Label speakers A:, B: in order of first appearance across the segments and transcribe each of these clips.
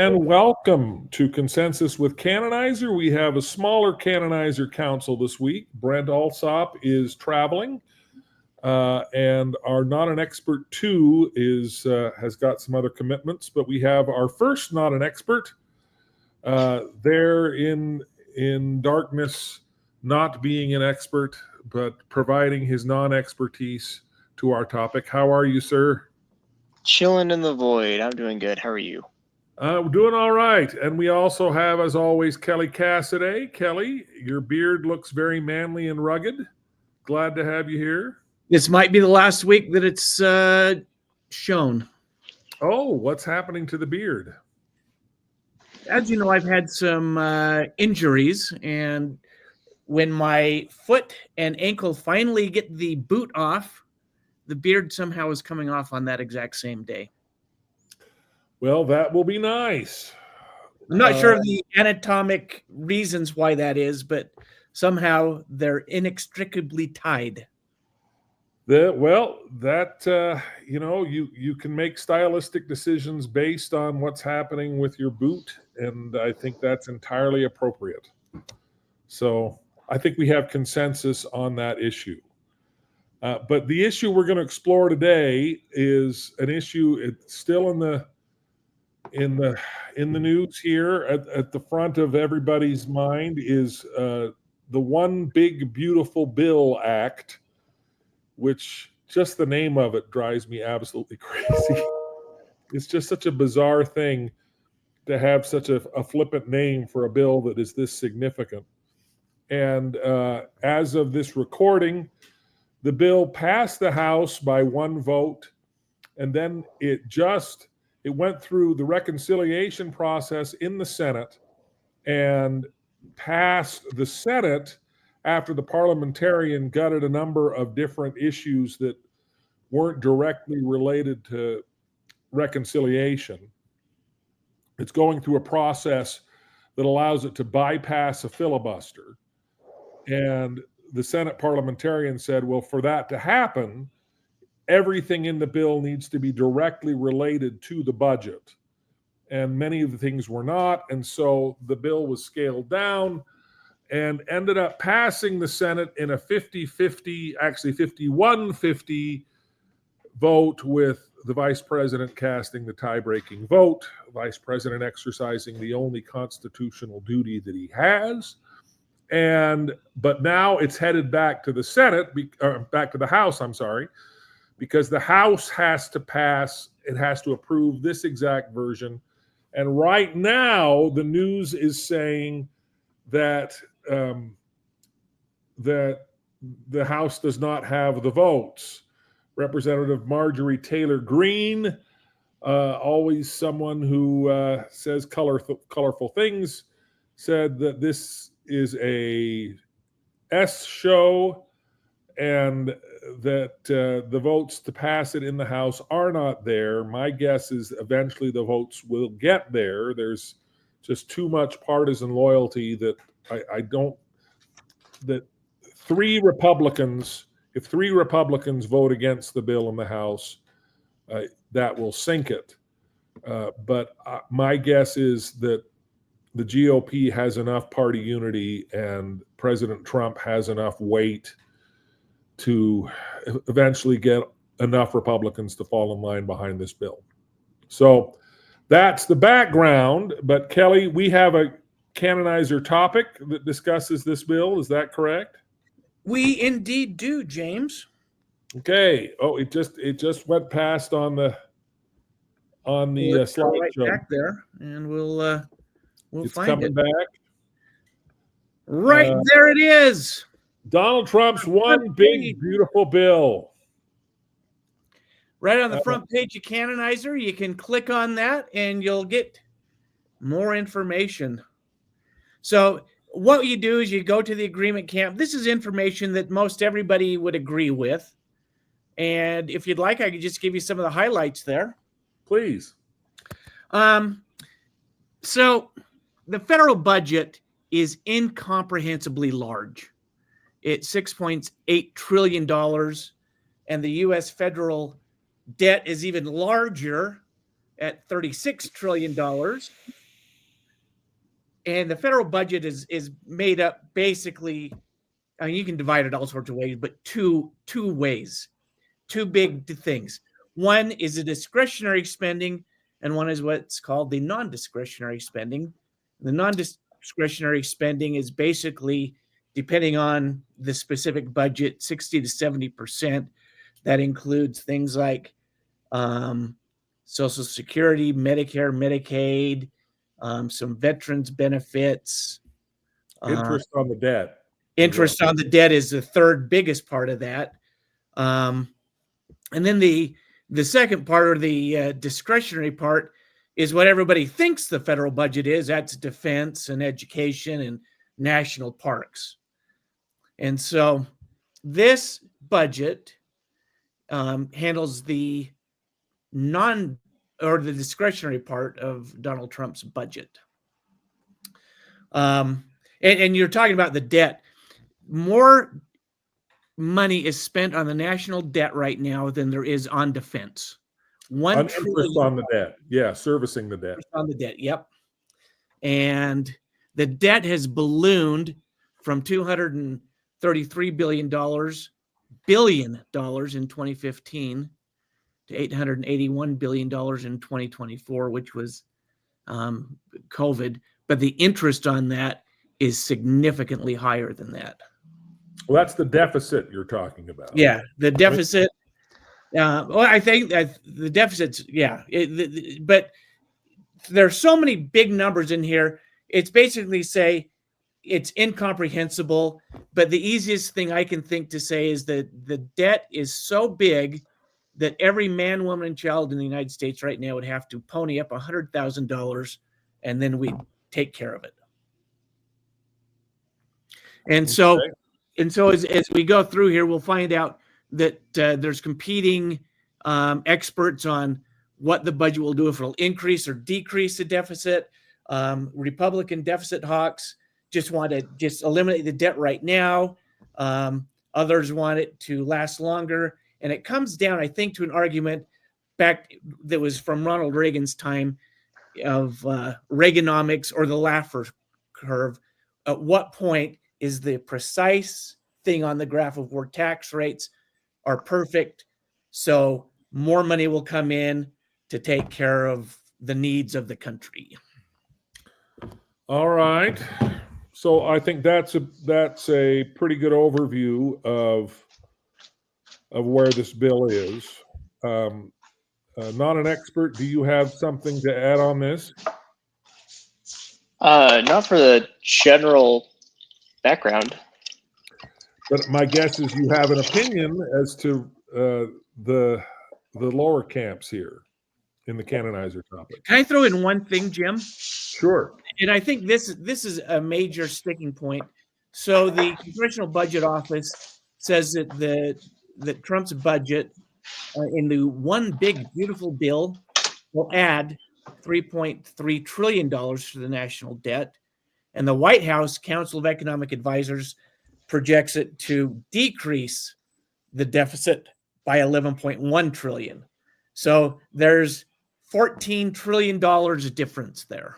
A: and welcome to Consensus with Canonizer. We have a smaller Canonizer council this week. Brent Allsop is traveling, and our Not an Expert 2 has got some other commitments, but we have our first Not an Expert there in darkness, not being an expert, but providing his non-expertise to our topic. How are you, sir?
B: Chilling in the void. I'm doing good. How are you?
A: We're doing all right. And we also have, as always, Kelly Casaday. Kelly, your beard looks very manly and rugged. Glad to have you here.
C: This might be the last week that it's shown.
A: Oh, what's happening to the beard?
C: As you know, I've had some injuries, and when my foot and ankle finally get the boot off, the beard somehow is coming off on that exact same day.
A: Well, that will be nice.
C: I'm not sure of the anatomic reasons why that is, but somehow they're inextricably tied.
A: You can make stylistic decisions based on what's happening with your boot, and I think that's entirely appropriate. So I think we have consensus on that issue. But the issue we're going to explore today is an issue. It's still in the news here. At the front of everybody's mind is the One Big Beautiful Bill Act, which just the name of it drives me absolutely crazy. It's just such a bizarre thing to have such a flippant name for a bill that is this significant. And as of this recording, the bill passed the House by one vote, and then it went through the reconciliation process in the Senate and passed the Senate after the parliamentarian gutted a number of different issues that weren't directly related to reconciliation. It's going through a process that allows it to bypass a filibuster. And the Senate parliamentarian said, well, for that to happen, everything in the bill needs to be directly related to the budget. And many of the things were not. And so the bill was scaled down and ended up passing the Senate in a 50-50, actually 51-50 vote, with the vice president casting the tie-breaking vote, vice president exercising the only constitutional duty that he has. But now it's headed back to the Senate, back to the House, because the House has to pass, it has to approve this exact version. And right now, the news is saying that that the House does not have the votes. Representative Marjorie Taylor Greene, always someone who says colorful things, said that this is a S show and that the votes to pass it in the House are not there. My guess is eventually the votes will get there. There's just too much partisan loyalty that if three Republicans vote against the bill in the House, that will sink it. But my guess is that the GOP has enough party unity and President Trump has enough weight to eventually get enough Republicans to fall in line behind this bill. So that's the background. But Kelly, we have a Canonizer topic that discusses this bill. Is that correct?
C: We indeed do, James.
A: Okay. Oh, it just went past on the slideshow.
C: Right back there, and we'll
A: it's
C: find
A: coming
C: it.
A: back.
C: Right there it is.
A: Donald Trump's One Big Beautiful Bill.
C: Right on the front page of Canonizer, you can click on that and you'll get more information. So what you do is you go to the agreement camp. This is information that most everybody would agree with. And if you'd like, I could just give you some of the highlights there.
A: Please.
C: So the federal budget is incomprehensibly large. It's $6.8 trillion, and the U.S. federal debt is even larger at $36 trillion. And the federal budget is made up basically, I mean, you can divide it all sorts of ways, but two ways, two big things. One is the discretionary spending, and one is what's called the non-discretionary spending. The non-discretionary spending is basically, depending on the specific budget, 60 to 70%. That includes things like Social Security, Medicare, Medicaid, some veterans benefits.
A: Interest on the debt.
C: Interest on the debt is the third biggest part of that. And then the second part, or the discretionary part, is what everybody thinks the federal budget is. That's defense and education and national parks. And so this budget handles the the discretionary part of Donald Trump's budget. And you're talking about the debt. More money is spent on the national debt right now than there is on defense.
A: Interest on the debt. Yeah, servicing the debt.
C: On the debt, yep. And the debt has ballooned from $233 billion in 2015 to $881 billion in 2024, which was COVID. But the interest on that is significantly higher than that.
A: Well, that's the deficit you're talking about.
C: Yeah, the deficit. Well, I think that the deficits, yeah. But there's so many big numbers in here. It's basically say it's incomprehensible. But the easiest thing I can think to say is that the debt is so big that every man, woman, and child in the United States right now would have to pony up $100,000, and then we'd take care of it. And so, as we go through here, we'll find out that there's competing experts on what the budget will do, if it'll increase or decrease the deficit. Republican deficit hawks just want to just eliminate the debt right now. Others want it to last longer. And it comes down, I think, to an argument back that was from Ronald Reagan's time of Reaganomics, or the Laffer Curve. At what point is the precise thing on the graph of where tax rates are perfect, so more money will come in to take care of the needs of the country?
A: All right. So I think that's a pretty good overview of where this bill is. Not an expert. Do you have something to add on this?
B: Not for the general background.
A: But my guess is you have an opinion as to the lower camps here in the canonizer topic.
C: Can I throw in one thing, Jim?
A: Sure.
C: And I think this is a major sticking point. So the Congressional Budget Office says that Trump's budget in the one big beautiful bill will add $3.3 trillion to the national debt. And the White House Council of Economic Advisors projects it to decrease the deficit by $11.1 trillion. So there's $14 trillion difference there.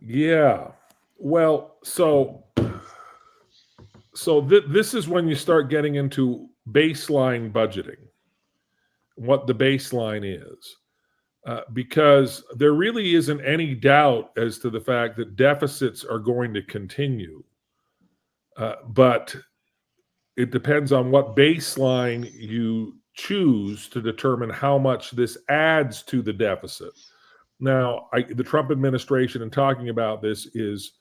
A: Yeah. Well, so this is when you start getting into baseline budgeting, what the baseline is, because there really isn't any doubt as to the fact that deficits are going to continue, but it depends on what baseline you choose to determine how much this adds to the deficit. Now, the Trump administration, in talking about this, is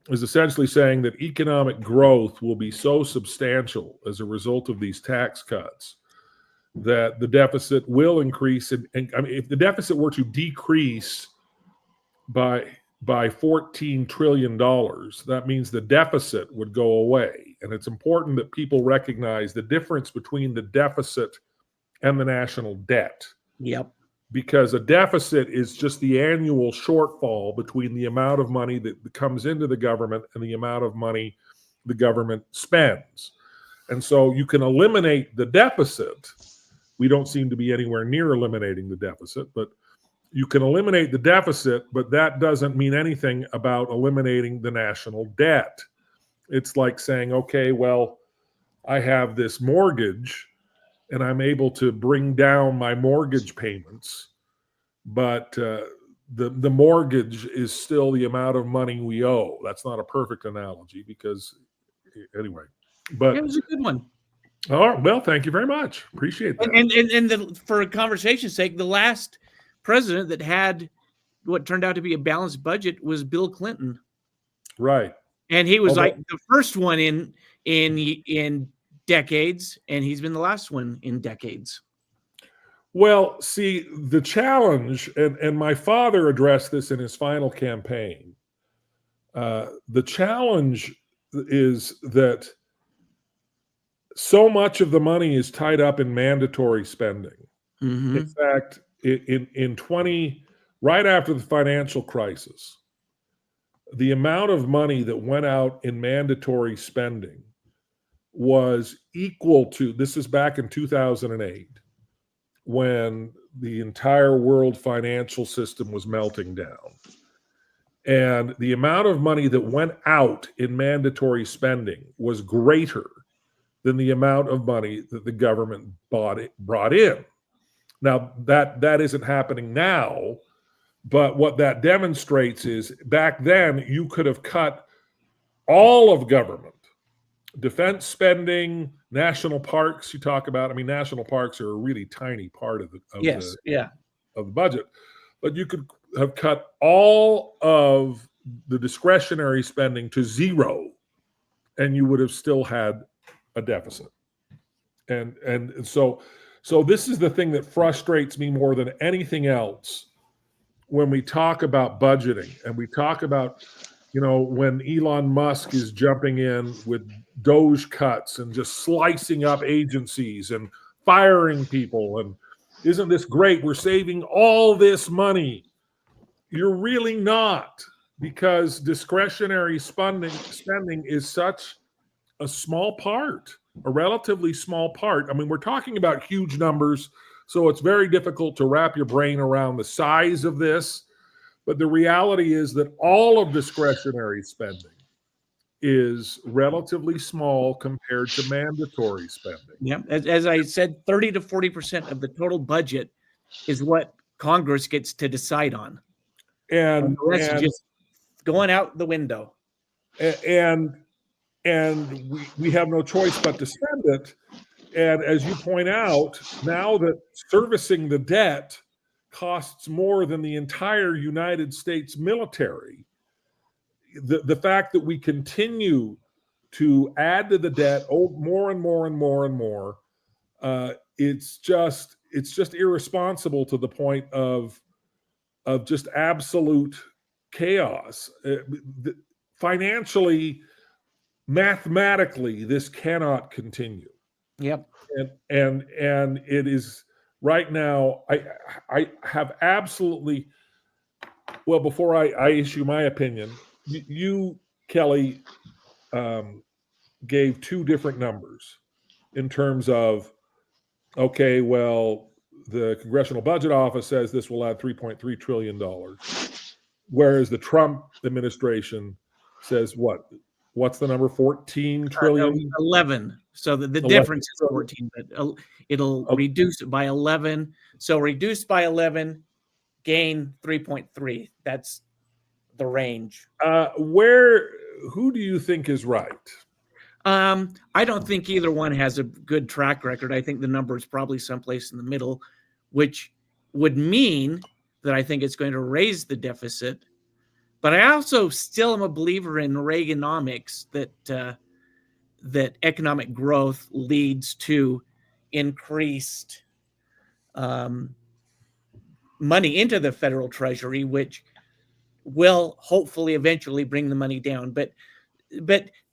A: essentially saying that economic growth will be so substantial as a result of these tax cuts that the deficit will increase. And I mean, if the deficit were to decrease by $14 trillion, that means the deficit would go away. And it's important that people recognize the difference between the deficit and the national debt.
C: Yep.
A: Because a deficit is just the annual shortfall between the amount of money that comes into the government and the amount of money the government spends. And so you can eliminate the deficit. We don't seem to be anywhere near eliminating the deficit, but You can eliminate the deficit, but that doesn't mean anything about eliminating the national debt. It's like saying, okay, well, I have this mortgage and I'm able to bring down my mortgage payments, but the mortgage is still the amount of money we owe. That's not a perfect analogy because, anyway. But
C: it was a good one.
A: Oh, well, thank you very much. Appreciate that.
C: And for conversation's sake, the last president that had what turned out to be a balanced budget was Bill Clinton.
A: Right.
C: And he was like the first one in decades, and he's been the last one in decades.
A: Well, see, the challenge, and my father addressed this in his final campaign. The challenge is that so much of the money is tied up in mandatory spending.
C: Mm-hmm.
A: In fact, right after the financial crisis, the amount of money that went out in mandatory spending was equal to, this is back in 2008, when the entire world financial system was melting down. And the amount of money that went out in mandatory spending was greater than the amount of money that the government brought in. Now, that isn't happening now, but what that demonstrates is back then you could have cut all of government, defense spending, national parks. You talk about, I mean, national parks are a really tiny part of the budget, but you could have cut all of the discretionary spending to zero, and you would have still had a deficit. And so this is the thing that frustrates me more than anything else when we talk about budgeting and we talk about, when Elon Musk is jumping in with Doge cuts and just slicing up agencies and firing people. And isn't this great? We're saving all this money. You're really not, because discretionary spending is such a small part, a relatively small part. I mean, we're talking about huge numbers, so it's very difficult to wrap your brain around the size of this. But the reality is that all of discretionary spending is relatively small compared to mandatory spending.
C: Yeah, as I said, 30 to 40% of the total budget is what Congress gets to decide on. And the rest is just going out the window.
A: And we have no choice but to spend it. And as you point out, now that servicing the debt costs more than the entire United States military, the fact that we continue to add to the debt more and more and more and more, it's just irresponsible to the point of just absolute chaos. Financially, mathematically, this cannot continue.
C: Yep.
A: And it is right now. I have absolutely. Well, before I issue my opinion, you Kelly, gave two different numbers in terms of, okay, well, the Congressional Budget Office says this will add $3.3 trillion, whereas the Trump administration says what? What's the number? 14 trillion?
C: 11. So the difference is 14, but it'll reduce it by 11. So reduced by 11, gain 3.3. That's the range.
A: Who do you think is right?
C: I don't think either one has a good track record. I think the number is probably someplace in the middle, which would mean that I think it's going to raise the deficit. But I also still am a believer in Reaganomics, that economic growth leads to increased money into the federal treasury, which will hopefully eventually bring the money down. But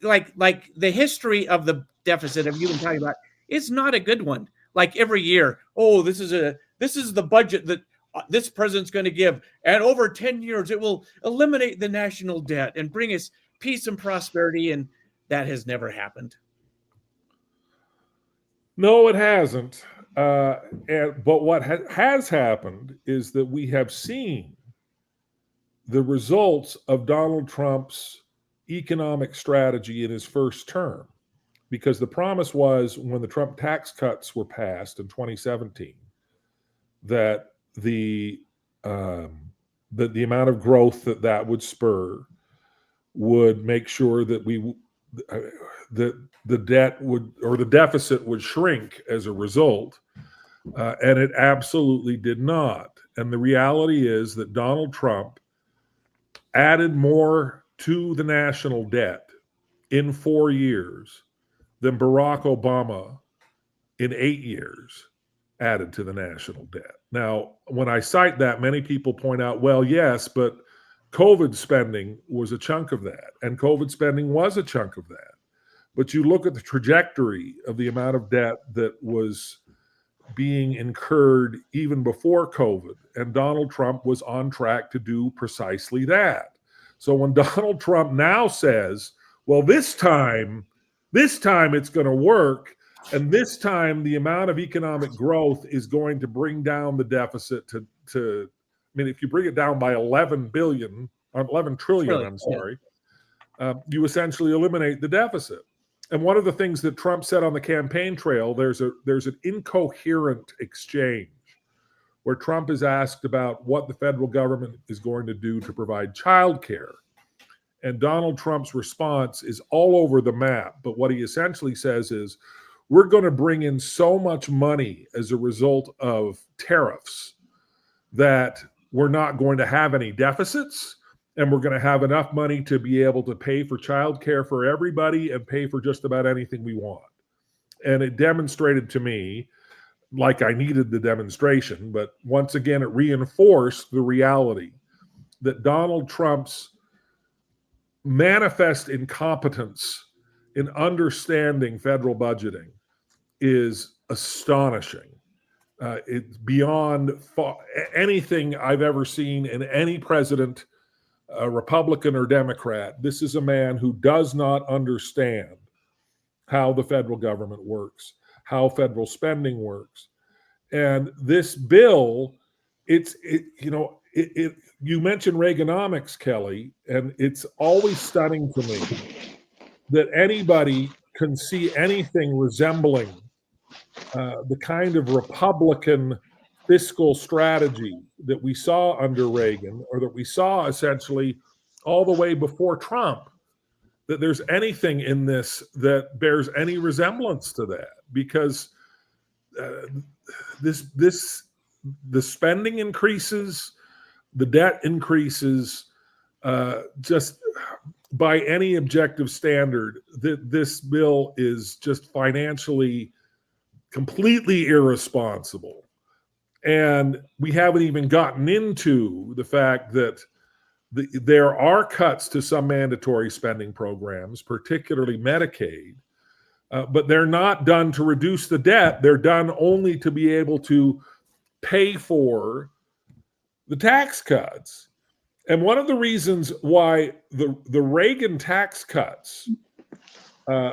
C: like the history of the deficit of you been talking about, it's not a good one. Like every year, this is the budget that this president's going to give, and over 10 years it will eliminate the national debt and bring us peace and prosperity, and that has never happened.
A: No, it hasn't. But what has happened is that we have seen the results of Donald Trump's economic strategy in his first term. Because the promise was, when the Trump tax cuts were passed in 2017, that the amount of growth that would spur would make sure that the debt would, or the deficit would, shrink as a result, and it absolutely did not. And the reality is that Donald Trump added more to the national debt in 4 years than Barack Obama in 8 years added to the national debt. Now, when I cite that, many people point out, well, yes, but COVID spending was a chunk of that, and COVID spending was a chunk of that. But you look at the trajectory of the amount of debt that was being incurred even before COVID, and Donald Trump was on track to do precisely that. So when Donald Trump now says, well, this time it's going to work, and this time the amount of economic growth is going to bring down the deficit to I mean, if you bring it down by 11 trillion, I'm sorry, you essentially eliminate the deficit. And one of the things that Trump said on the campaign trail, there's an incoherent exchange where Trump is asked about what the federal government is going to do to provide child care. And Donald Trump's response is all over the map. But what he essentially says is, we're going to bring in so much money as a result of tariffs that we're not going to have any deficits, and we're going to have enough money to be able to pay for child care for everybody and pay for just about anything we want. And it demonstrated to me, like I needed the demonstration, but once again, it reinforced the reality that Donald Trump's manifest incompetence in understanding federal budgeting is astonishing. It's beyond anything I've ever seen in any president, Republican or Democrat. This is a man who does not understand how the federal government works, how federal spending works. And this bill, you mentioned Reaganomics, Kelly, and it's always stunning to me that anybody can see anything resembling the kind of Republican fiscal strategy that we saw under Reagan, or that we saw essentially all the way before Trump, that there's anything in this that bears any resemblance to that. Because the spending increases, the debt increases, just by any objective standard, that this bill is just financially completely irresponsible. And we haven't even gotten into the fact that there are cuts to some mandatory spending programs, particularly Medicaid, but they're not done to reduce the debt. They're done only to be able to pay for the tax cuts. And one of the reasons why the Reagan tax cuts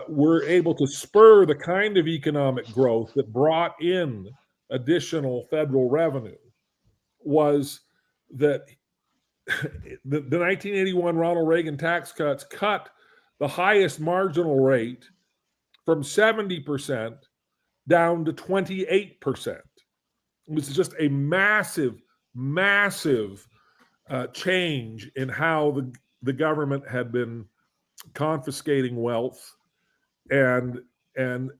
A: were able to spur the kind of economic growth that brought in additional federal revenue was that the 1981 Ronald Reagan tax cuts cut the highest marginal rate from 70% down to 28%. It was just a massive change in how the government had been confiscating wealth, and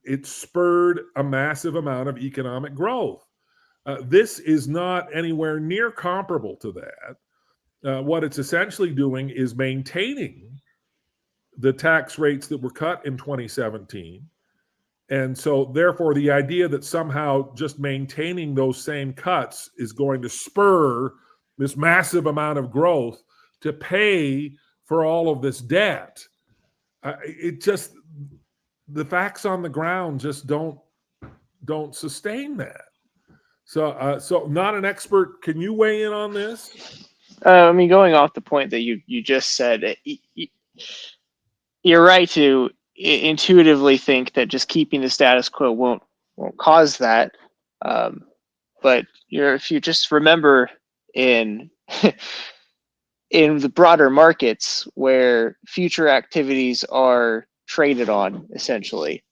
A: it spurred a massive amount of economic growth. This is not anywhere near comparable to that. What it's essentially doing is maintaining the tax rates that were cut in 2017. And so therefore, the idea that somehow just maintaining those same cuts is going to spur this massive amount of growth to pay for all of this debt, the facts on the ground just don't sustain that. So not an expert. Can you weigh in on this?
B: I mean, going off the point that you just said, you're right to intuitively think that just keeping the status quo won't cause that. But if you just remember in in the broader markets where future activities are traded on, essentially,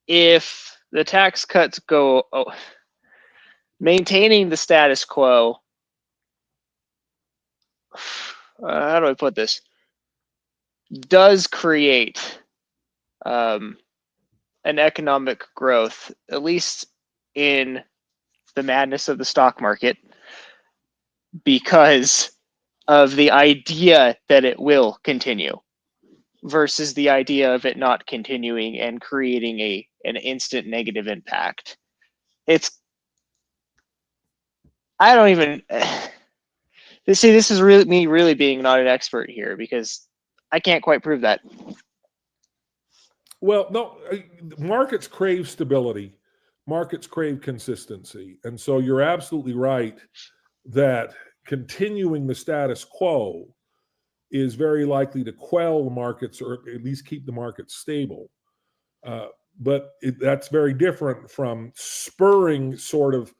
B: if the tax cuts go, maintaining the status quo, how do I put this, does create an economic growth, at least in the madness of the stock market, because of the idea that it will continue versus the idea of it not continuing and creating an instant negative impact. I don't even see, this is really me really being not an expert here, because I can't quite prove that.
A: Well, no, markets crave stability. Markets crave consistency. And so you're absolutely right that continuing the status quo is very likely to quell the markets, or at least keep the markets stable. But that's very different from spurring sort of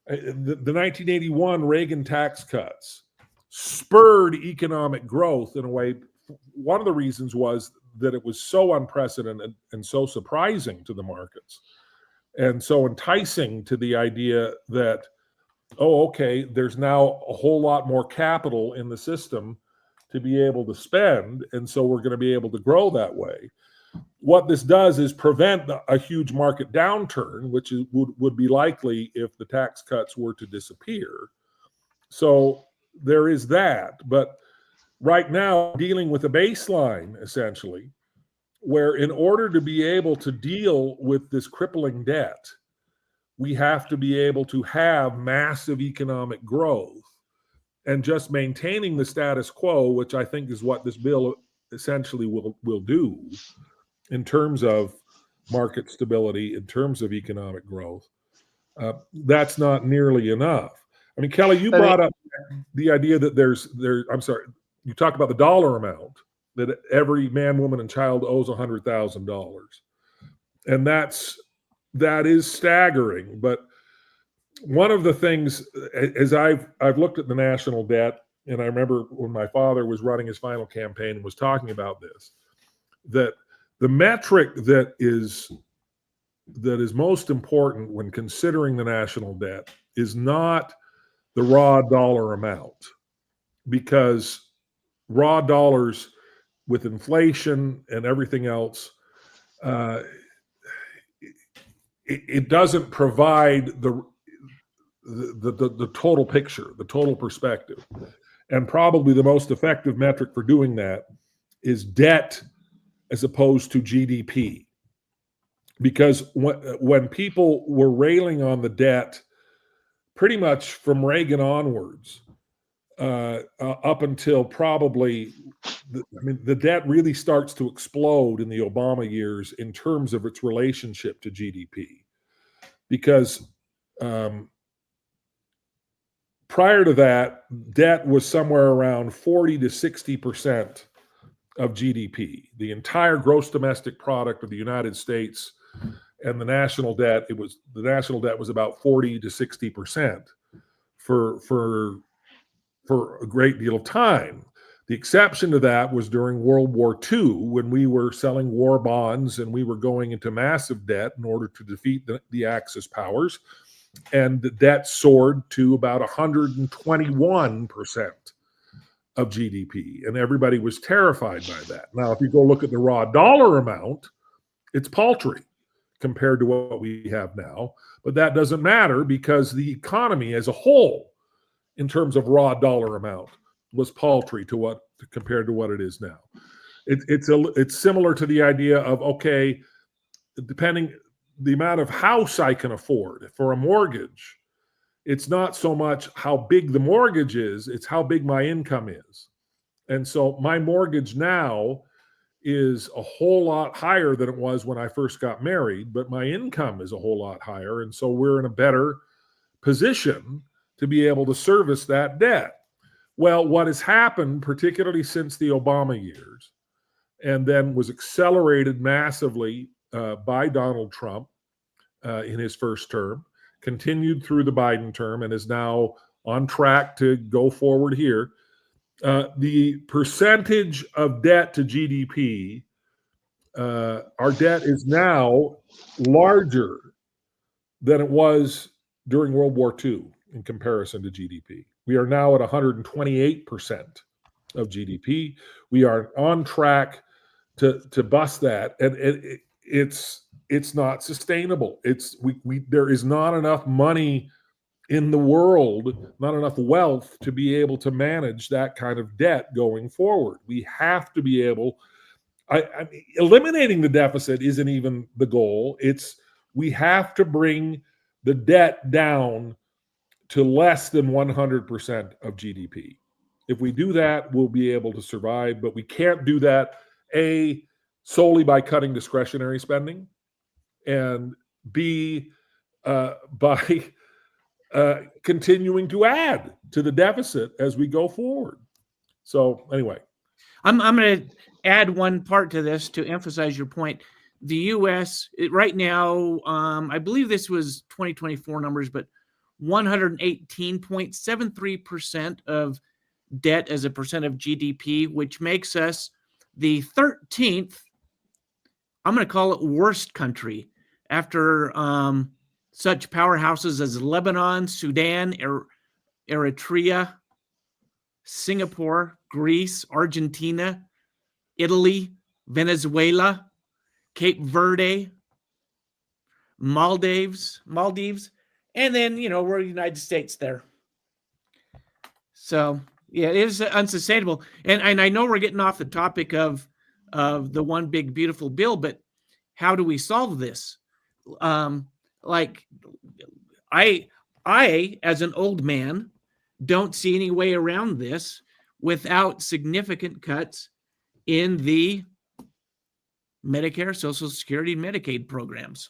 A: the 1981 Reagan tax cuts spurred economic growth in a way. One of the reasons was that it was so unprecedented and so surprising to the markets and so enticing to the idea that, oh, okay, there's now a whole lot more capital in the system to be able to spend, and so we're going to be able to grow that way. What this does is prevent a huge market downturn, which would be likely if the tax cuts were to disappear. So there is that. But right now, dealing with a baseline, essentially, where in order to be able to deal with this crippling debt, we have to be able to have massive economic growth. And just maintaining the status quo, which I think is what this bill essentially will do in terms of market stability, in terms of economic growth, that's not nearly enough. I mean, Kelly, you brought up the idea that you talked about the dollar amount that every man, woman, and child owes $100,000. And that is staggering. But one of the things, as I've looked at the national debt, and I remember when my father was running his final campaign and was talking about this, that the metric that is most important when considering the national debt is not the raw dollar amount, because raw dollars with inflation and everything else, it doesn't provide the total picture, the total perspective. And probably the most effective metric for doing that is debt as opposed to GDP. Because when people were railing on the debt pretty much from Reagan onwards, up until probably, the debt really starts to explode in the Obama years in terms of its relationship to GDP. Because prior to that, debt was somewhere around 40 to 60% of GDP. The entire gross domestic product of the United States and the national debt was about 40 to 60% for a great deal of time. The exception to that was during World War II, when we were selling war bonds and we were going into massive debt in order to defeat the Axis powers. And the debt soared to about 121% of GDP. And everybody was terrified by that. Now, if you go look at the raw dollar amount, it's paltry compared to what we have now. But that doesn't matter, because the economy as a whole, in terms of raw dollar amount, was paltry compared to what it is now. It's similar to the idea of, okay, depending the amount of house I can afford for a mortgage, it's not so much how big the mortgage is, it's how big my income is. And so my mortgage now is a whole lot higher than it was when I first got married, but my income is a whole lot higher. And so we're in a better position to be able to service that debt. Well, what has happened, particularly since the Obama years, and then was accelerated massively by Donald Trump in his first term, continued through the Biden term, and is now on track to go forward here. The percentage of debt to GDP, our debt is now larger than it was during World War II in comparison to GDP. We are now at 128% of GDP. We are on track to bust that, and it's not sustainable. There is not enough money in the world, not enough wealth to be able to manage that kind of debt going forward. We have to be able. Eliminating the deficit isn't even the goal. We have to bring the debt down to less than 100% of GDP. If we do that, we'll be able to survive, but we can't do that, A, solely by cutting discretionary spending, and B, by continuing to add to the deficit as we go forward. So anyway.
C: I'm going to add one part to this to emphasize your point. The U.S. right now, I believe this was 2024 numbers, but 118.73% of debt as a percent of GDP, which makes us the 13th, I'm going to call it worst country, after such powerhouses as Lebanon, Sudan, Eritrea, Singapore, Greece, Argentina, Italy, Venezuela, Cape Verde, Maldives, and then, we're the United States there. So, yeah, it is unsustainable. And I know we're getting off the topic of the one big, beautiful bill, but how do we solve this? I, as an old man, don't see any way around this without significant cuts in the Medicare, Social Security, and Medicaid programs.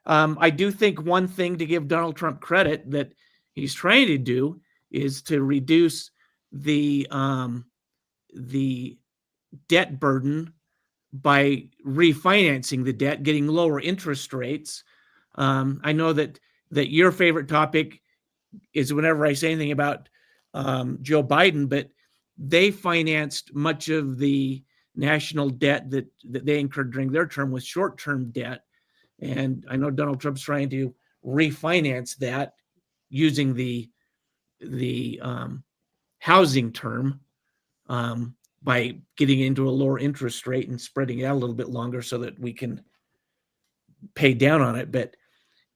C: I do think one thing to give Donald Trump credit that he's trying to do is to reduce the debt burden by refinancing the debt, getting lower interest rates. I know that your favorite topic is whenever I say anything about Joe Biden, but they financed much of the national debt that they incurred during their term with short-term debt. And I know Donald Trump's trying to refinance that using the housing term by getting into a lower interest rate and spreading it out a little bit longer so that we can pay down on it. But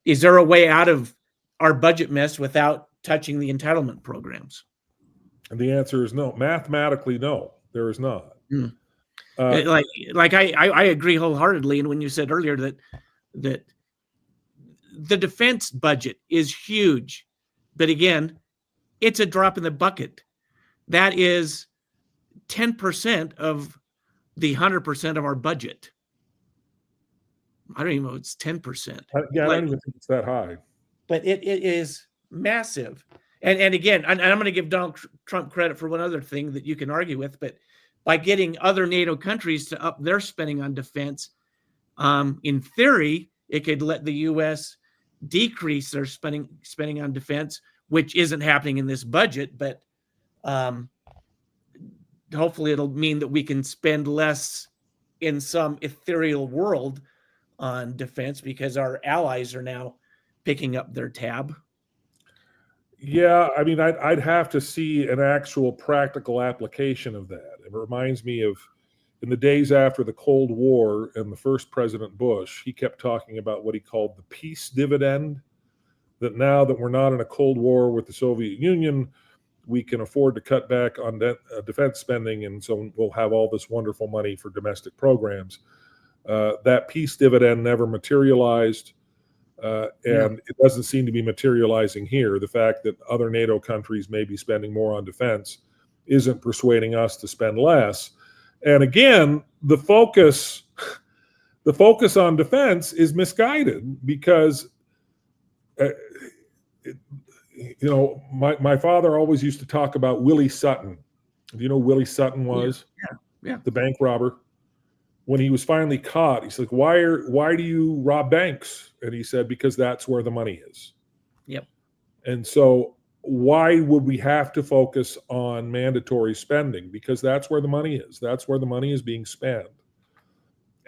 C: is there a way out of our budget mess without touching the entitlement programs?
A: And the answer is no. Mathematically, no, there is not.
C: I agree wholeheartedly. And when you said earlier that the defense budget is huge, but again, it's a drop in the bucket. That is 10% of the 100% of our budget. I don't even know if it's 10%.
A: I don't even think it's that high.
C: But it is massive. And again, and I'm going to give Donald Trump credit for one other thing that you can argue with, but by getting other NATO countries to up their spending on defense, in theory, it could let the U.S. decrease their spending on defense, which isn't happening in this budget, but hopefully it'll mean that we can spend less in some ethereal world on defense because our allies are now picking up their tab.
A: Yeah, I mean, I'd have to see an actual practical application of that. It reminds me of in the days after the Cold War and the first President Bush, he kept talking about what he called the peace dividend, that now that we're not in a Cold War with the Soviet Union, we can afford to cut back on defense spending, and so we'll have all this wonderful money for domestic programs. That peace dividend never materialized, and it doesn't seem to be materializing here. The fact that other NATO countries may be spending more on defense isn't persuading us to spend less. And again, the focus on defense is misguided because, my father always used to talk about Willie Sutton. Do you know who Willie Sutton was?
C: Yeah.
A: The bank robber. when he was finally caught, he's like, why do you rob banks? And he said, because that's where the money is.
C: Yep.
A: And so why would we have to focus on mandatory spending? Because that's where the money is. That's where the money is being spent.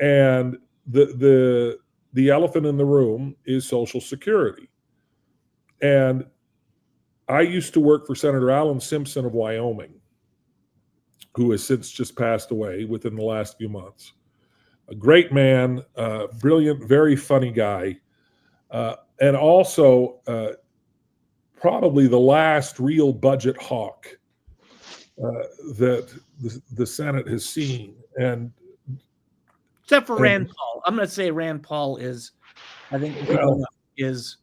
A: And the elephant in the room is Social Security. And I used to work for Senator Alan Simpson of Wyoming, who has since just passed away within the last few months. A great man, brilliant, very funny guy, and also probably the last real budget hawk that the Senate has seen. And
C: except for Rand Paul, I'm going to say Rand Paul is, I think people know, is.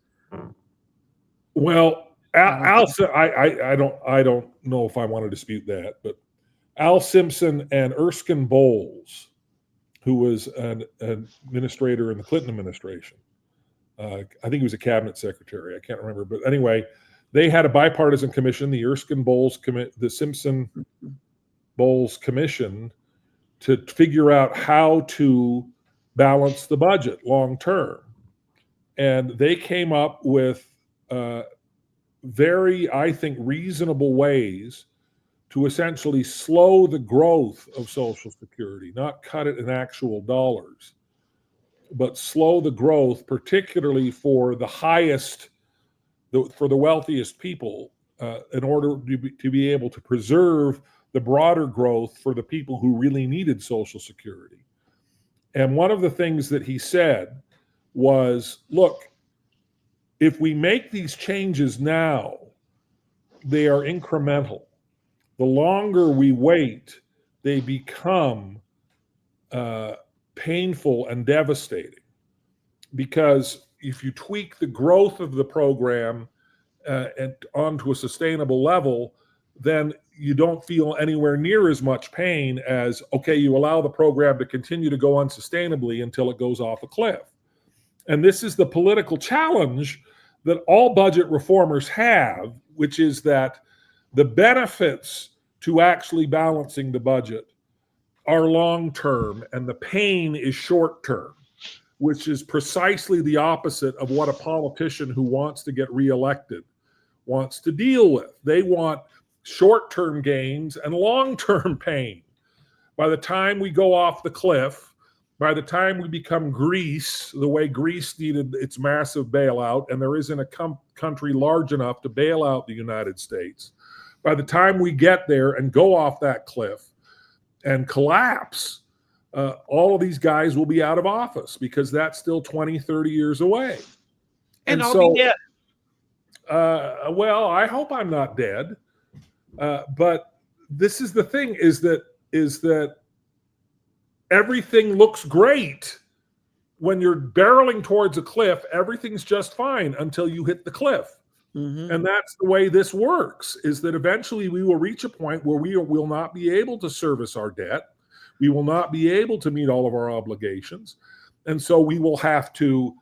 A: Well, I don't know if I want to dispute that, but Al Simpson and Erskine Bowles, who was an administrator in the Clinton administration. I think he was a cabinet secretary. I can't remember. But anyway, they had a bipartisan commission, the the Simpson Bowles Commission, to figure out how to balance the budget long term. And they came up with very, I think, reasonable ways to essentially slow the growth of Social Security, not cut it in actual dollars, but slow the growth, particularly for the wealthiest people, in order to be able to preserve the broader growth for the people who really needed Social Security. And one of the things that he said was, look, if we make these changes now, they are incremental. The longer we wait, they become painful and devastating. Because if you tweak the growth of the program and onto a sustainable level, then you don't feel anywhere near as much pain as, okay, you allow the program to continue to go unsustainably until it goes off a cliff. And this is the political challenge that all budget reformers have, which is that the benefits to actually balancing the budget are long-term and the pain is short-term, which is precisely the opposite of what a politician who wants to get reelected wants to deal with. They want short-term gains and long-term pain. By the time we go off the cliff, by the time we become Greece, the way Greece needed its massive bailout, and there isn't a country large enough to bail out the United States, by the time we get there and go off that cliff and collapse, all of these guys will be out of office because that's still 20, 30 years away.
C: And I'll be dead.
A: Well, I hope I'm not dead. But this is the thing, is that everything looks great when you're barreling towards a cliff. Everything's just fine until you hit the cliff. Mm-hmm. And that's the way this works, is that eventually we will reach a point where we will not be able to service our debt. We will not be able to meet all of our obligations. And so we will have to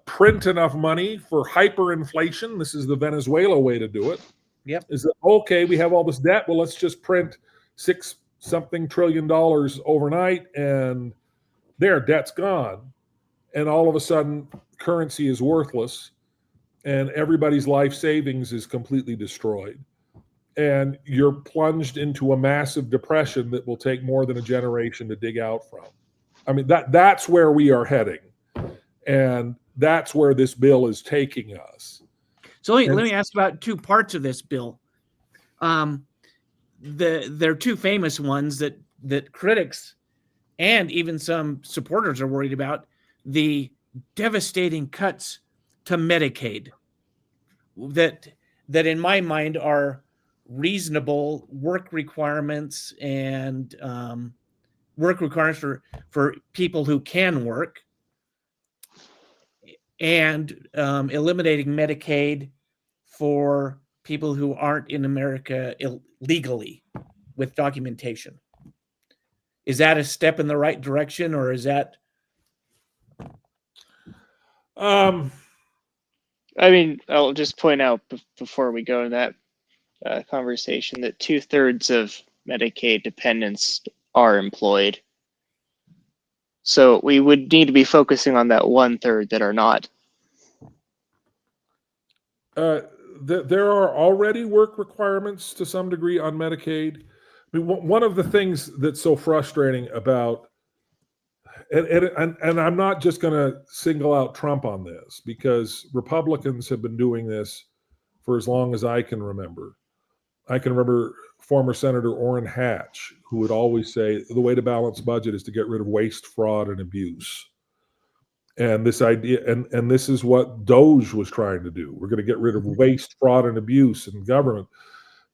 A: print enough money for hyperinflation. This is the Venezuela way to do it.
C: Yep.
A: Is that, okay, we have all this debt. Well, let's just print $6-something trillion overnight and there, debt's gone. And all of a sudden, currency is worthless and everybody's life savings is completely destroyed. And you're plunged into a massive depression that will take more than a generation to dig out from. I mean, that's where we are heading. And that's where this bill is taking us.
C: So let me ask about two parts of this bill. There are two famous ones that critics and even some supporters are worried about: the devastating cuts to Medicaid that in my mind are reasonable work requirements and work requirements for people who can work, and eliminating Medicaid for people who aren't in America illegally with documentation. Is that a step in the right direction, or is that?
B: I mean, I'll just point out before we go into that conversation that 2/3 of Medicaid dependents are employed. So we would need to be focusing on that 1/3 that are not.
A: There are already work requirements to some degree on Medicaid. I mean, one of the things that's so frustrating about, and I'm not just going to single out Trump on this, because Republicans have been doing this for as long as I can remember. I can remember former Senator Orrin Hatch, who would always say the way to balance budget is to get rid of waste, fraud, and abuse. And this idea, and this is what Doge was trying to do. We're going to get rid of waste, fraud, and abuse in government.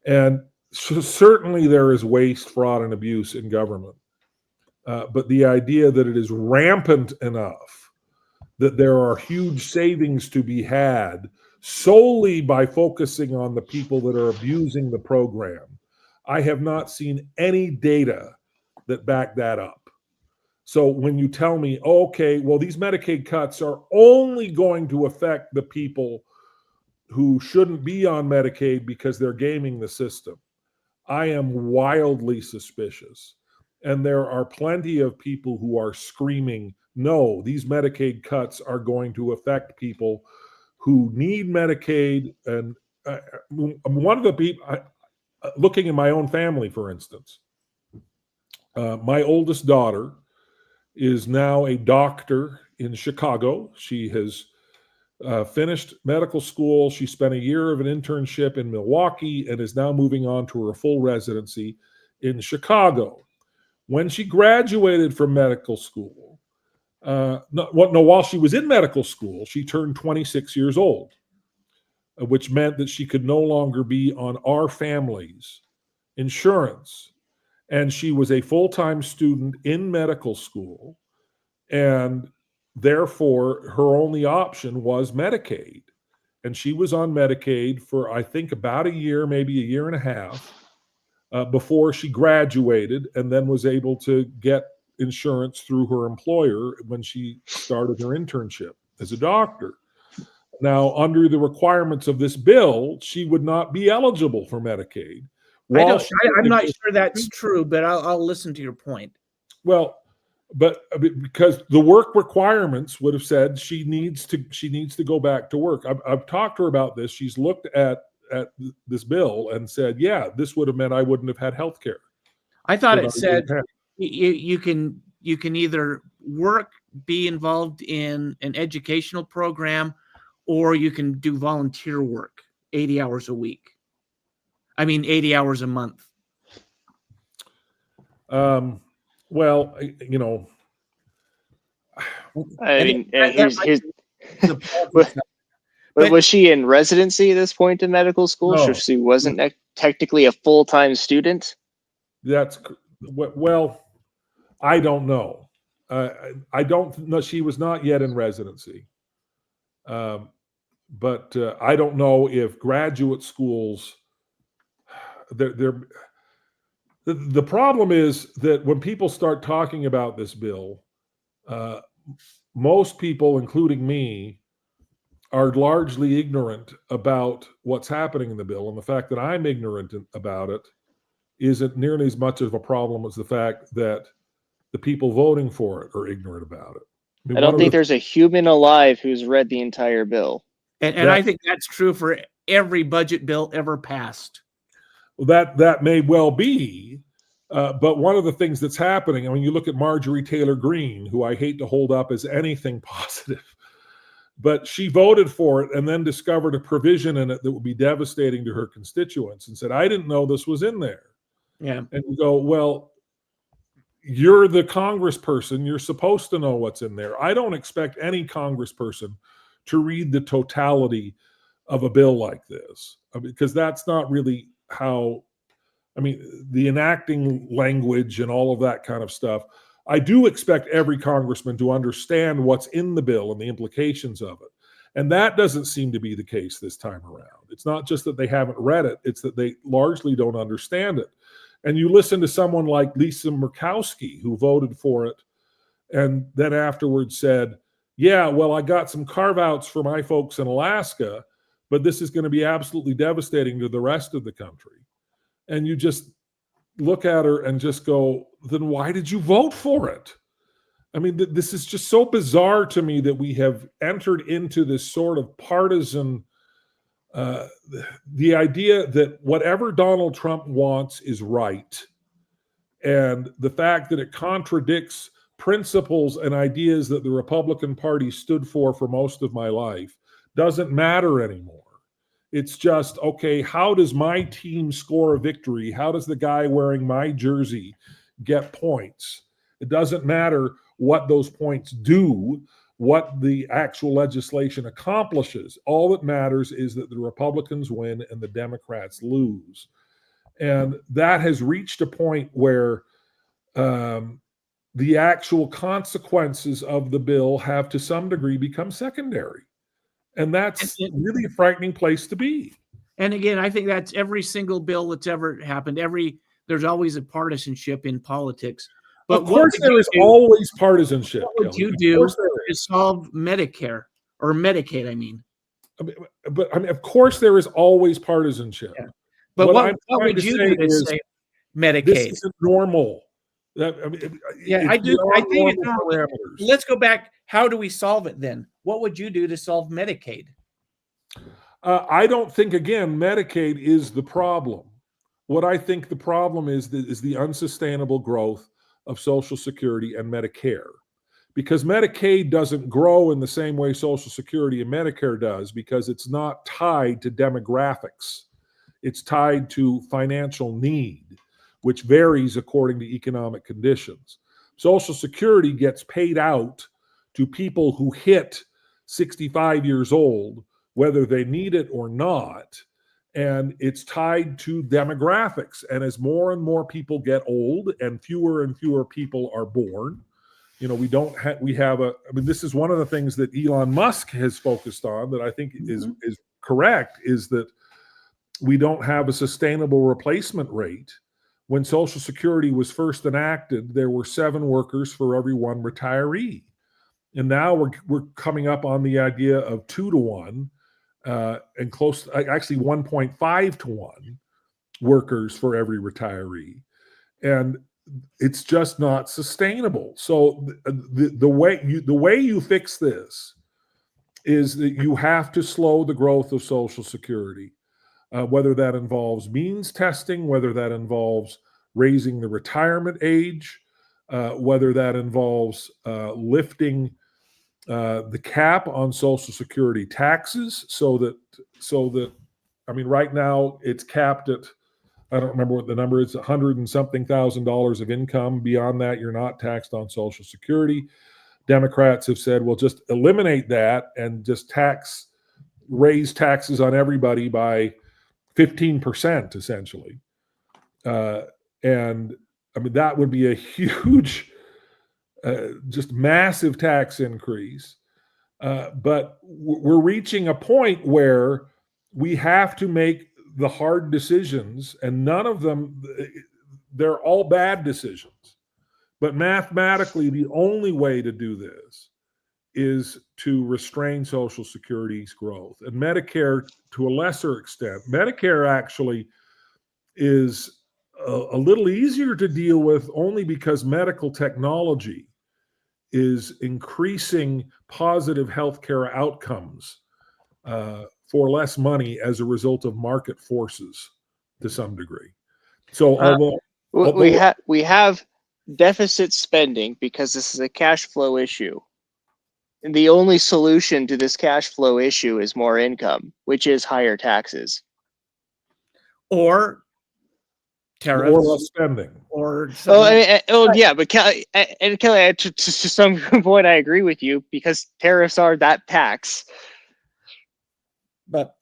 A: And so certainly there is waste, fraud, and abuse in government. But the idea that it is rampant enough that there are huge savings to be had solely by focusing on the people that are abusing the program, I have not seen any data that back that up. So when you tell me, okay, well, these Medicaid cuts are only going to affect the people who shouldn't be on Medicaid because they're gaming the system, I am wildly suspicious. And there are plenty of people who are screaming, no, these Medicaid cuts are going to affect people who need Medicaid. And one of the people, looking at my own family, for instance, my oldest daughter is now a doctor in Chicago. She has finished medical school. She spent a year of an internship in Milwaukee and is now moving on to her full residency in Chicago. When she graduated from medical school, while she was in medical school, she turned 26 years old, which meant that she could no longer be on our family's insurance. And she was a full-time student in medical school, and therefore her only option was Medicaid. And she was on Medicaid for, I think, about a year, maybe a year and a half, before she graduated, and then was able to get insurance through her employer when she started her internship as a doctor. Now, under the requirements of this bill, she would not be eligible for Medicaid.
C: I'm not sure that's true, but I'll listen to your point.
A: Well, but because the work requirements would have said she needs to go back to work. I've talked to her about this. She's looked at this bill and said, yeah, this would have meant I wouldn't have had health care.
C: I thought it said you can either work, be involved in an educational program, or you can do volunteer work 80 hours a week. 80 hours a month.
A: Well, you know,
B: but was she in residency at this point in medical school?
A: No.
B: So she wasn't technically a full-time student?
A: Well, I don't know. I don't know. She was not yet in residency. But I don't know if graduate schools, the problem is that when people start talking about this bill, most people, including me, are largely ignorant about what's happening in the bill. And the fact that I'm ignorant about it isn't nearly as much of a problem as the fact that the people voting for it are ignorant about it.
B: I don't think there's a human alive who's read the entire bill.
C: And I think that's true for every budget bill ever passed.
A: Well, that may well be, but one of the things that's happening, you look at Marjorie Taylor Greene, who I hate to hold up as anything positive, but she voted for it and then discovered a provision in it that would be devastating to her constituents and said, I didn't know this was in there.
C: Yeah.
A: And you go, well, you're the congressperson. You're supposed to know what's in there. I don't expect any congressperson to read the totality of a bill like this, because that's not really how, the enacting language and all of that kind of stuff. I do expect every congressman to understand what's in the bill and the implications of it. And that doesn't seem to be the case this time around. It's not just that they haven't read it, it's that they largely don't understand it. And you listen to someone like Lisa Murkowski, who voted for it, and then afterwards said, yeah, well, I got some carve-outs for my folks in Alaska, but this is going to be absolutely devastating to the rest of the country. And you just look at her and just go, then why did you vote for it? I mean, this is just so bizarre to me that we have entered into this sort of partisan, the idea that whatever Donald Trump wants is right. And the fact that it contradicts principles and ideas that the Republican Party stood for most of my life doesn't matter anymore. It's just, okay, how does my team score a victory? How does the guy wearing my jersey get points? It doesn't matter what those points do, what the actual legislation accomplishes. All that matters is that the Republicans win and the Democrats lose. And that has reached a point where the actual consequences of the bill have to some degree become secondary. And that's really a frightening place to be.
C: And again, I think that's every single bill that's ever happened. There's always a partisanship in politics.
A: But of course, there is always partisanship.
C: What would you do to solve Medicare or Medicaid? I mean,
A: of course, there is always partisanship.
C: Yeah. But what would you do to say Medicaid?
A: This isn't normal.
C: I think it's normal. Let's go back. How do we solve it then? What would you do to solve Medicaid?
A: I don't think, again, Medicaid is the problem. What I think the problem is the unsustainable growth of Social Security and Medicare. Because Medicaid doesn't grow in the same way Social Security and Medicare does, because it's not tied to demographics. It's tied to financial need, which varies according to economic conditions. Social Security gets paid out to people who hit 65 years old, whether they need it or not, and it's tied to demographics. And as more and more people get old and fewer people are born, this is one of the things that Elon Musk has focused on that I think is correct, is that we don't have a sustainable replacement rate. When Social Security was first enacted, there were 7 workers for every 1 retiree. And now we're coming up on the idea of 2 to 1 and close, actually 1.5 to 1 workers for every retiree. And it's just not sustainable. So the way you fix this is that you have to slow the growth of Social Security, whether that involves means testing, whether that involves raising the retirement age, whether that involves lifting the cap on Social Security taxes so that right now it's capped at, I don't remember what the number is, $100 and something thousand of income. Beyond that, you're not taxed on Social Security. Democrats have said, well, just eliminate that and just raise taxes on everybody by 15%, essentially. And that would be a huge, just massive tax increase. But we're reaching a point where we have to make the hard decisions, and none of them, they're all bad decisions. But mathematically, the only way to do this is to restrain Social Security's growth. And Medicare, to a lesser extent, Medicare actually is a little easier to deal with only because medical technology is increasing positive healthcare outcomes for less money as a result of market forces to some degree. So
B: we have deficit spending because this is a cash flow issue. And the only solution to this cash flow issue is more income, which is higher taxes.
C: Or tariffs.
A: Or less spending.
C: Or
B: but Kelly, to some point, I agree with you because tariffs are that tax.
C: But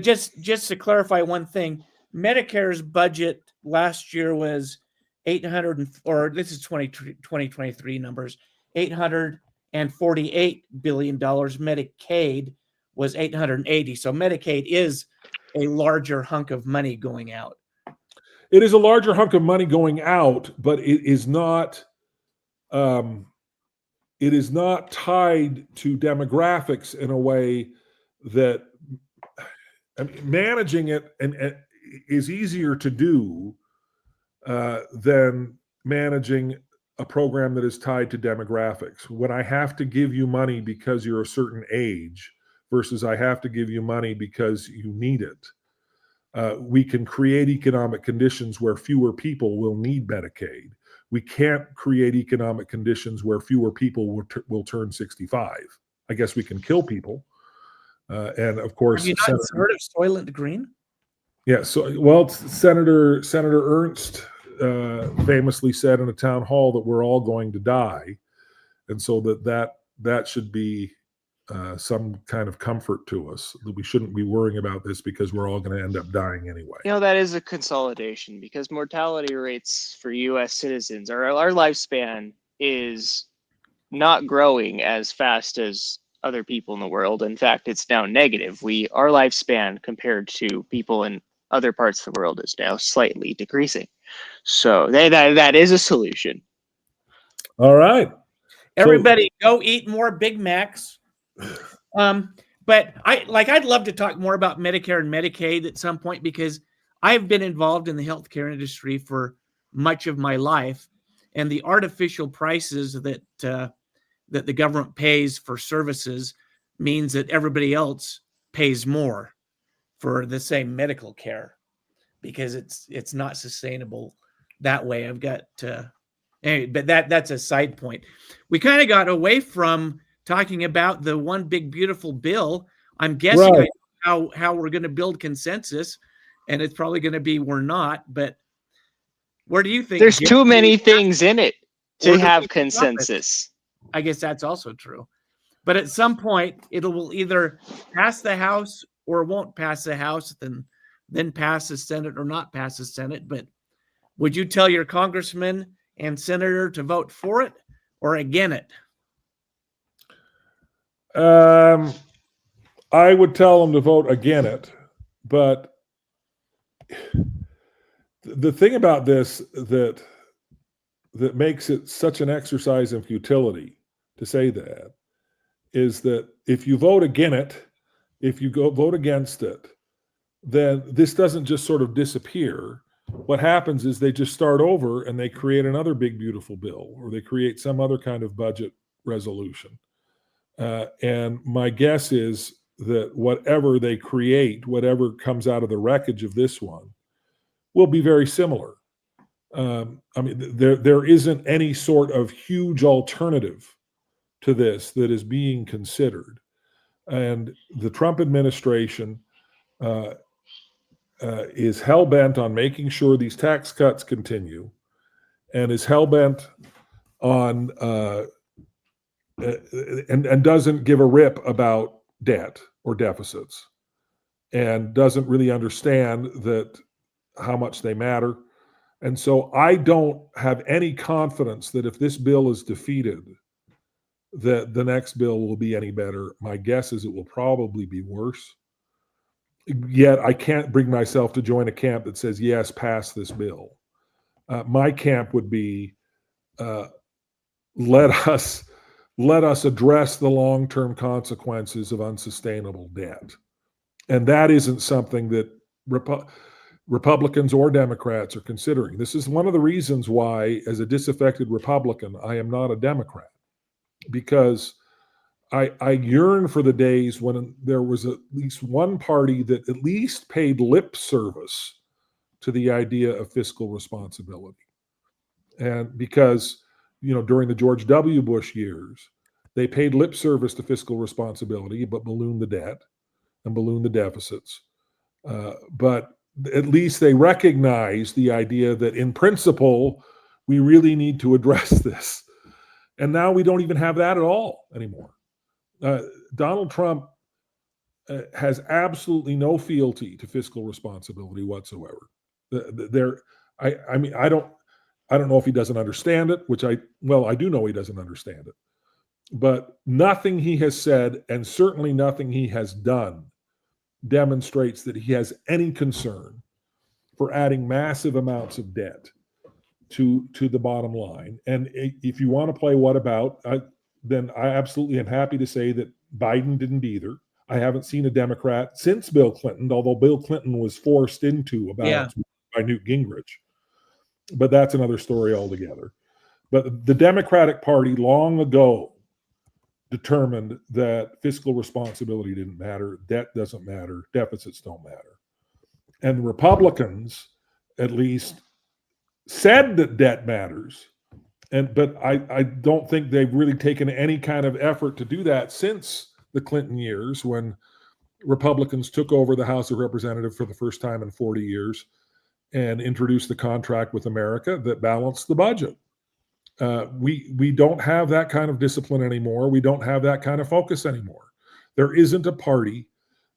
C: just to clarify one thing, Medicare's budget last year was 800, or this is 2023 numbers, $848 billion. Medicaid was 880. So Medicaid is a larger hunk of money going out.
A: It is a larger hunk of money going out, but it is not tied to demographics in a way that managing it and is easier to do than managing a program that is tied to demographics. When I have to give you money because you're a certain age versus I have to give you money because you need it, we can create economic conditions where fewer people will need Medicaid. We can't create economic conditions where fewer people will turn 65. I guess we can kill people. And of course,
C: have you not heard of Soylent Green?
A: Yeah. So, well, Senator Ernst famously said in a town hall that we're all going to die, and so that should be some kind of comfort to us, that we shouldn't be worrying about this because we're all going to end up dying anyway.
B: That is a consolidation, because mortality rates for U.S. citizens, our lifespan is not growing as fast as other people in the world. In fact, it's now negative. Our lifespan compared to people in other parts of the world is now slightly decreasing. So that is a solution.
A: All right.
C: Everybody go eat more Big Macs. But I'd love to talk more about Medicare and Medicaid at some point, because I've been involved in the healthcare industry for much of my life, and the artificial prices that the government pays for services means that everybody else pays more for the same medical care, because it's not sustainable that way. I've got anyway, but that's a side point. We kind of got away from talking about the one big beautiful bill. I'm guessing
A: Right.
C: how we're going to build consensus, and it's probably going to be we're not. But where do you think?
B: There's too many things in it to have consensus.
C: I guess that's also true. But at some point, it will either pass the House or it won't pass the House, then pass the Senate or not pass the Senate. But would you tell your congressman and senator to vote for it or against it?
A: I would tell them to vote against it, but the thing about this that makes it such an exercise in futility to say that is that if you vote against it, if you vote against it, then this doesn't just sort of disappear. What happens is they just start over and they create another big, beautiful bill, or they create some other kind of budget resolution. And my guess is that whatever they create, whatever comes out of the wreckage of this one, will be very similar. I mean, there isn't any sort of huge alternative to this that is being considered. And the Trump administration is hell-bent on making sure these tax cuts continue, and is hell-bent on and doesn't give a rip about debt or deficits, and doesn't really understand that how much they matter. And so I don't have any confidence that if this bill is defeated, that the next bill will be any better. My guess is it will probably be worse. Yet I can't bring myself to join a camp that says, yes, pass this bill. My camp would be, let us address the long-term consequences of unsustainable debt. And that isn't something that Republicans or Democrats are considering. This is one of the reasons why, as a disaffected Republican, I am not a Democrat, because I yearn for the days when there was at least one party that at least paid lip service to the idea of fiscal responsibility. And because, during the George W. Bush years, they paid lip service to fiscal responsibility, but ballooned the debt and ballooned the deficits. But at least they recognized the idea that in principle, we really need to address this. And now we don't even have that at all anymore. Donald Trump has absolutely no fealty to fiscal responsibility whatsoever. I mean, I don't know if he doesn't understand it, I do know he doesn't understand it. But nothing he has said, and certainly nothing he has done, demonstrates that he has any concern for adding massive amounts of debt to the bottom line. And if you want to play what about, then I absolutely am happy to say that Biden didn't either. I haven't seen a Democrat since Bill Clinton, although Bill Clinton was forced into a balance by Newt Gingrich. But that's another story altogether. But the Democratic Party long ago determined that fiscal responsibility didn't matter, debt doesn't matter, deficits don't matter. And the Republicans, at least, said that debt matters. But I don't think they've really taken any kind of effort to do that since the Clinton years, when Republicans took over the House of Representatives for the first time in 40 years and introduced the contract with America that balanced the budget. We don't have that kind of discipline anymore. We don't have that kind of focus anymore. There isn't a party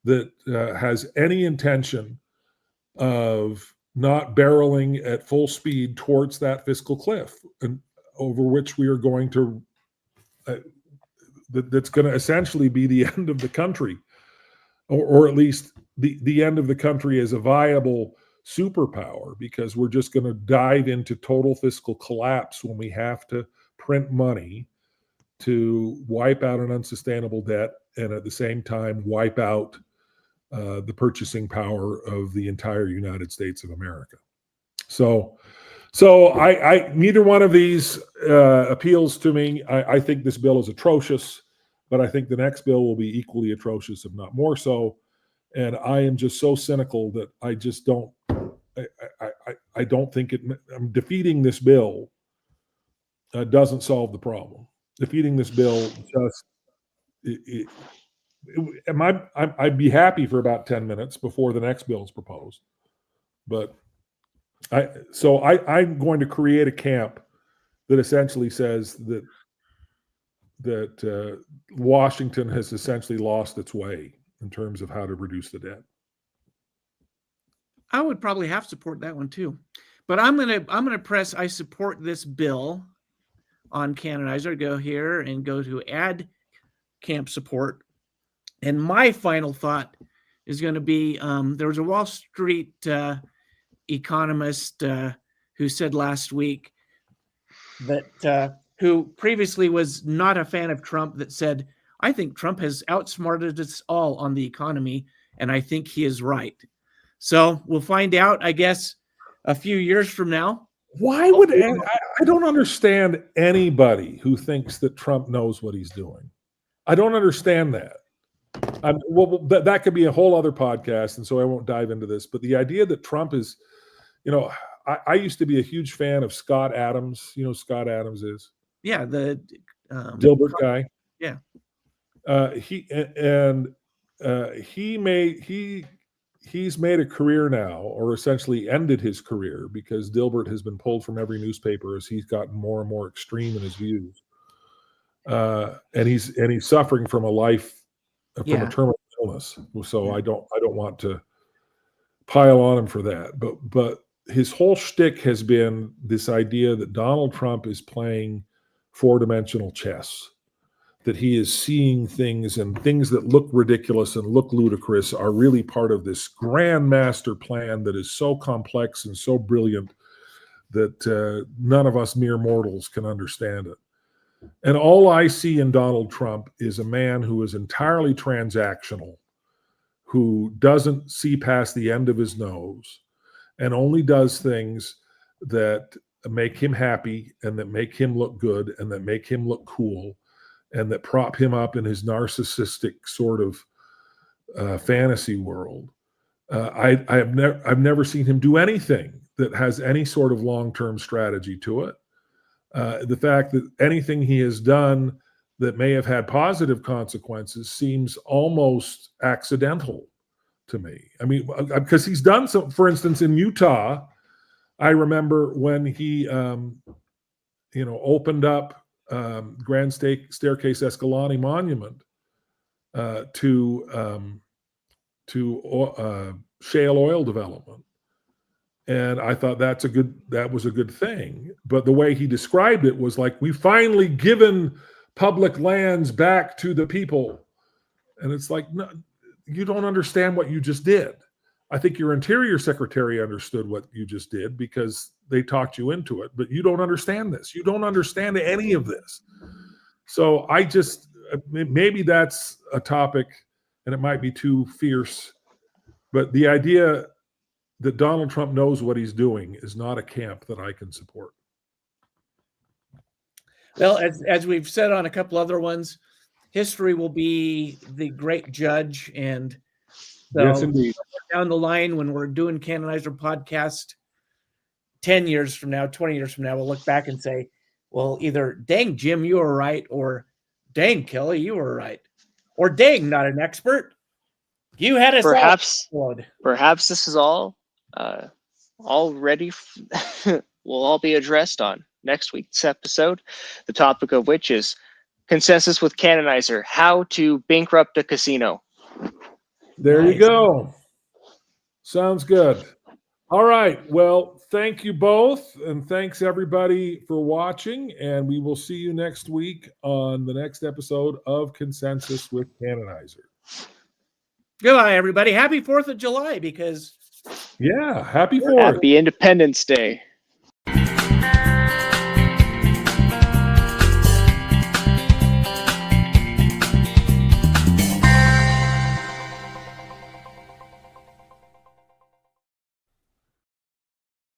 A: that has any intention of not barreling at full speed towards that fiscal cliff, and over which we are going to, that's going to essentially be the end of the country, or at least the end of the country as a viable superpower, because we're just going to dive into total fiscal collapse when we have to print money to wipe out an unsustainable debt and at the same time wipe out the purchasing power of the entire United States of America. So I neither one of these appeals to me. I think this bill is atrocious, but I think the next bill will be equally atrocious, if not more so. And I am just so cynical that I just don't. I don't think defeating this bill doesn't solve the problem. Defeating this bill just I'd be happy for about 10 minutes before the next bill is proposed, but I'm going to create a camp that essentially says that Washington has essentially lost its way in terms of how to reduce the debt.
C: I would probably have to support that one too, but I'm gonna press I support this bill on Canonizer. Go here and go to add camp support. And my final thought is going to be there was a Wall Street economist who said last week that who previously was not a fan of Trump, that said, I think Trump has outsmarted us all on the economy, and I think he is right. So we'll find out, I guess, a few years from now.
A: Why would I don't understand anybody who thinks that Trump knows what he's doing. I don't understand that. Well, that could be a whole other podcast, and so I won't dive into this. But the idea that Trump is, I used to be a huge fan of Scott Adams. You know who Scott Adams is?
C: Yeah, the
A: Dilbert guy.
C: Yeah.
A: He's made a career now, or essentially ended his career, because Dilbert has been pulled from every newspaper as he's gotten more and more extreme in his views. And he's suffering from a terminal illness. So I don't want to pile on him for that. But his whole shtick has been this idea that Donald Trump is playing four-dimensional chess, that he is seeing things, and things that look ridiculous and look ludicrous are really part of this grand master plan that is so complex and so brilliant that none of us mere mortals can understand it. And all I see in Donald Trump is a man who is entirely transactional, who doesn't see past the end of his nose, and only does things that make him happy and that make him look good and that make him look cool and that prop him up in his narcissistic sort of fantasy world. I've never seen him do anything that has any sort of long-term strategy to it. The fact that anything he has done that may have had positive consequences seems almost accidental to me. I mean, because he's done some, for instance, in Utah, I remember when he, opened up Grand Staircase Escalante Monument to shale oil development. And I thought that was a good thing. But the way he described it was like, we've finally given public lands back to the people. And it's like, no, you don't understand what you just did. I think your Interior Secretary understood what you just did because they talked you into it, but you don't understand this. You don't understand any of this. So maybe that's a topic and it might be too fierce, but the idea that Donald Trump knows what he's doing is not a camp that I can support.
C: Well, as we've said on a couple other ones, history will be the great judge. And so
A: Yes, indeed.
C: down the line, when we're doing Canonizer podcast 10 years from now, 20 years from now, we'll look back and say, well, either dang, Jim, you were right, or dang, Kelly, you were right, or dang, not an expert. You had us
B: perhaps this is all ready. Will all be addressed on next week's episode. The topic of which is consensus with Canonizer: how to bankrupt a casino.
A: There you go. Sounds good. All right. Well, thank you both, and thanks everybody for watching. And we will see you next week on the next episode of Consensus with Canonizer.
C: Goodbye, everybody. Happy 4th of July, because
A: happy 4th.
B: Happy Independence Day.